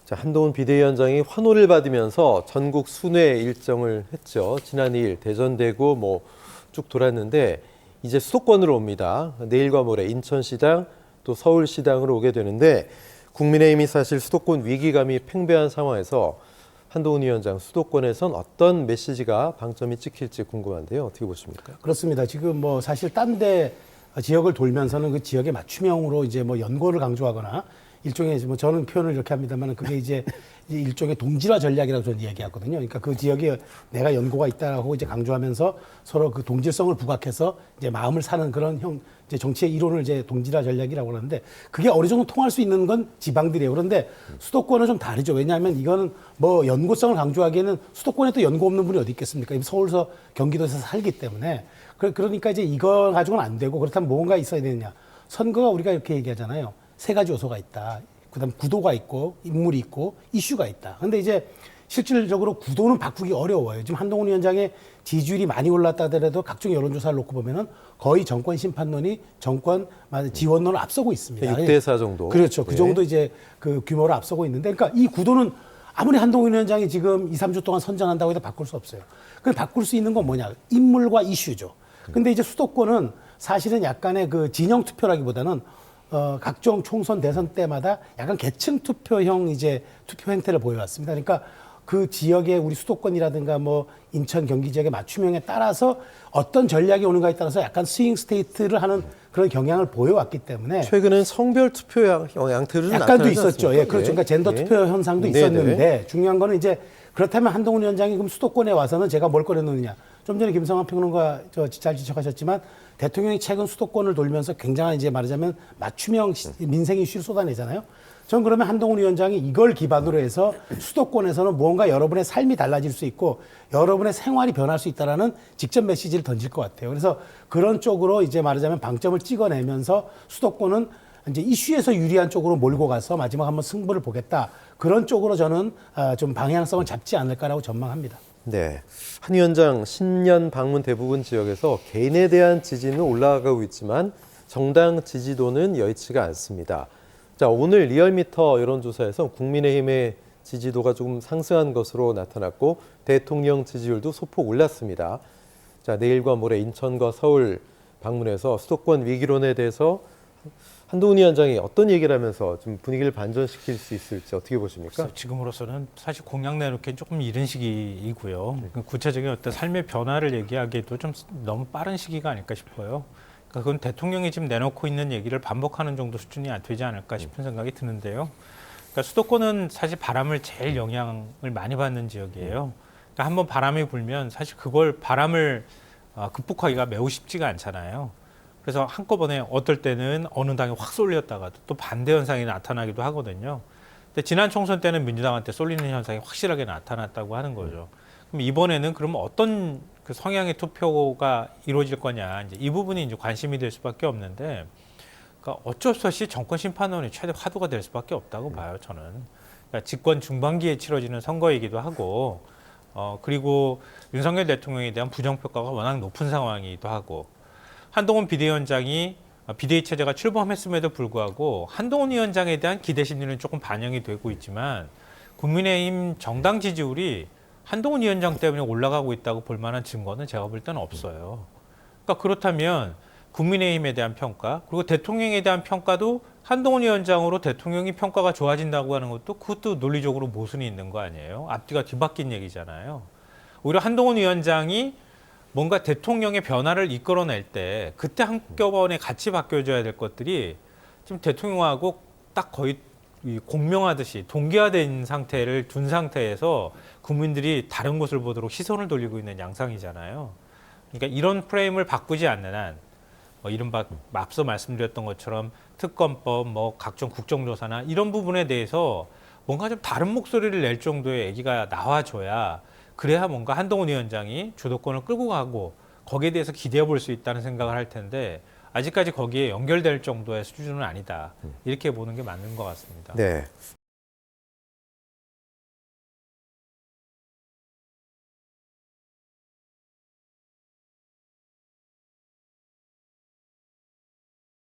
자, 한동훈 비대위원장이 환호를 받으면서 전국 순회 일정을 했죠. 지난 2일 대전대구 쭉 돌았는데 이제 수도권으로 옵니다. 내일과 모레 인천시당 또 서울시당으로 오게 되는데 국민의힘이 사실 수도권 위기감이 팽배한 상황에서 한동훈 위원장 수도권에선 어떤 메시지가 방점이 찍힐지 궁금한데요. 어떻게 보십니까? 그렇습니다. 지금 사실 딴 데 지역을 돌면서는 그 지역의 맞춤형으로 이제 연고를 강조하거나 일종의 저는 표현을 이렇게 합니다만 그게 이제 일종의 동질화 전략이라고 저는 이야기하거든요. 그러니까 그 지역에 내가 연고가 있다라고 이제 강조하면서 서로 그 동질성을 부각해서 이제 마음을 사는 그런 이제 정치의 이론을 이제 동질화 전략이라고 하는데 그게 어느 정도 통할 수 있는 건 지방들이에요. 그런데 수도권은 좀 다르죠. 왜냐하면 이거는 연고성을 강조하기에는 수도권에 또 연고 없는 분이 어디 있겠습니까? 서울서 경기도에서 살기 때문에 그러니까 이제 이거 가지고는 안 되고 그렇다면 뭔가 있어야 되느냐. 선거가 우리가 이렇게 얘기하잖아요. 세 가지 요소가 있다. 그다음 구도가 있고 인물이 있고 이슈가 있다. 근데 이제 실질적으로 구도는 바꾸기 어려워요. 지금 한동훈 위원장의 지지율이 많이 올랐다 하더라도 각종 여론조사를 놓고 보면은 거의 정권 심판론이 정권 지원론을 앞서고 있습니다. 6대4 정도. 그렇죠. 네. 그 정도 이제 그 규모를 앞서고 있는데 그러니까 이 구도는 아무리 한동훈 위원장이 지금 2, 3주 동안 선전한다고 해도 바꿀 수 없어요. 그럼 바꿀 수 있는 건 뭐냐? 인물과 이슈죠. 근데 이제 수도권은 사실은 약간의 그 진영 투표라기보다는 각종 총선 대선 때마다 약간 계층 투표형 이제 투표 행태를 보여왔습니다. 그러니까 그 지역의 우리 수도권이라든가 인천 경기 지역의 맞춤형에 따라서 어떤 전략이 오는가에 따라서 약간 스윙 스테이트를 하는 그런 경향을 보여왔기 때문에 최근엔 성별 투표 양태로 약간도 있었죠. 예, 그렇죠. 그러니까 젠더 네. 투표 현상도 네, 있었는데 네. 중요한 거는 이제 그렇다면 한동훈 위원장이 그럼 수도권에 와서는 제가 뭘 꺼내놓느냐. 좀 전에 김성환 평론가 잘 지적하셨지만 대통령이 최근 수도권을 돌면서 굉장한 이제 말하자면 맞춤형 민생 이슈를 쏟아내잖아요. 전 그러면 한동훈 위원장이 이걸 기반으로 해서 수도권에서는 무언가 여러분의 삶이 달라질 수 있고 여러분의 생활이 변할 수 있다라는 직접 메시지를 던질 것 같아요. 그래서 그런 쪽으로 이제 말하자면 방점을 찍어내면서 수도권은 이제 이슈에서 유리한 쪽으로 몰고 가서 마지막 한번 승부를 보겠다. 그런 쪽으로 저는 좀 방향성을 잡지 않을까라고 전망합니다. 네. 한 위원장 신년 방문 대부분 지역에서 개인에 대한 지지는 올라가고 있지만 정당 지지도는 여의치가 않습니다. 자, 오늘 리얼미터 여론조사에서 국민의힘의 지지도가 조금 상승한 것으로 나타났고 대통령 지지율도 소폭 올랐습니다. 자, 내일과 모레 인천과 서울 방문해서 수도권 위기론에 대해서 한동훈 위원장이 어떤 얘기를 하면서 좀 분위기를 반전시킬 수 있을지 어떻게 보십니까? 지금으로서는 사실 공약 내놓기엔 조금 이른 시기이고요. 구체적인 어떤 삶의 변화를 얘기하기에도 좀 너무 빠른 시기가 아닐까 싶어요. 그러니까 그건 대통령이 지금 내놓고 있는 얘기를 반복하는 정도 수준이 되지 않을까 싶은 생각이 드는데요. 그러니까 수도권은 사실 바람을 제일 영향을 많이 받는 지역이에요. 그러니까 한번 바람이 불면 사실 그걸 바람을 극복하기가 매우 쉽지가 않잖아요. 그래서 한꺼번에 어떨 때는 어느 당이 확 쏠렸다가도 또 반대 현상이 나타나기도 하거든요. 근데 지난 총선 때는 민주당한테 쏠리는 현상이 확실하게 나타났다고 하는 거죠. 그럼 이번에는 그러면 어떤 그 성향의 투표가 이루어질 거냐, 이제 이 부분이 이제 관심이 될 수밖에 없는데, 그러니까 어쩔 수 없이 정권 심판론이 최대 화두가 될 수밖에 없다고 봐요, 저는. 그러니까 집권 중반기에 치러지는 선거이기도 하고, 그리고 윤석열 대통령에 대한 부정평가가 워낙 높은 상황이기도 하고, 한동훈 비대위원장이 비대위 체제가 출범했음에도 불구하고 한동훈 위원장에 대한 기대 심리는 조금 반영이 되고 있지만 국민의힘 정당 지지율이 한동훈 위원장 때문에 올라가고 있다고 볼 만한 증거는 제가 볼 때는 없어요. 그러니까 그렇다면 국민의힘에 대한 평가 그리고 대통령에 대한 평가도 한동훈 위원장으로 대통령이 평가가 좋아진다고 하는 것도 그것도 논리적으로 모순이 있는 거 아니에요? 앞뒤가 뒤바뀐 얘기잖아요. 오히려 한동훈 위원장이 뭔가 대통령의 변화를 이끌어낼 때 그때 한꺼번에 같이 바뀌어줘야 될 것들이 지금 대통령하고 딱 거의 공명하듯이 동기화된 상태를 둔 상태에서 국민들이 다른 곳을 보도록 시선을 돌리고 있는 양상이잖아요. 그러니까 이런 프레임을 바꾸지 않는 한 이른바 앞서 말씀드렸던 것처럼 특검법, 각종 국정조사나 이런 부분에 대해서 뭔가 좀 다른 목소리를 낼 정도의 얘기가 나와줘야 그래야 뭔가 한동훈 위원장이 주도권을 끌고 가고 거기에 대해서 기대해 볼 수 있다는 생각을 할 텐데 아직까지 거기에 연결될 정도의 수준은 아니다. 이렇게 보는 게 맞는 것 같습니다. 네.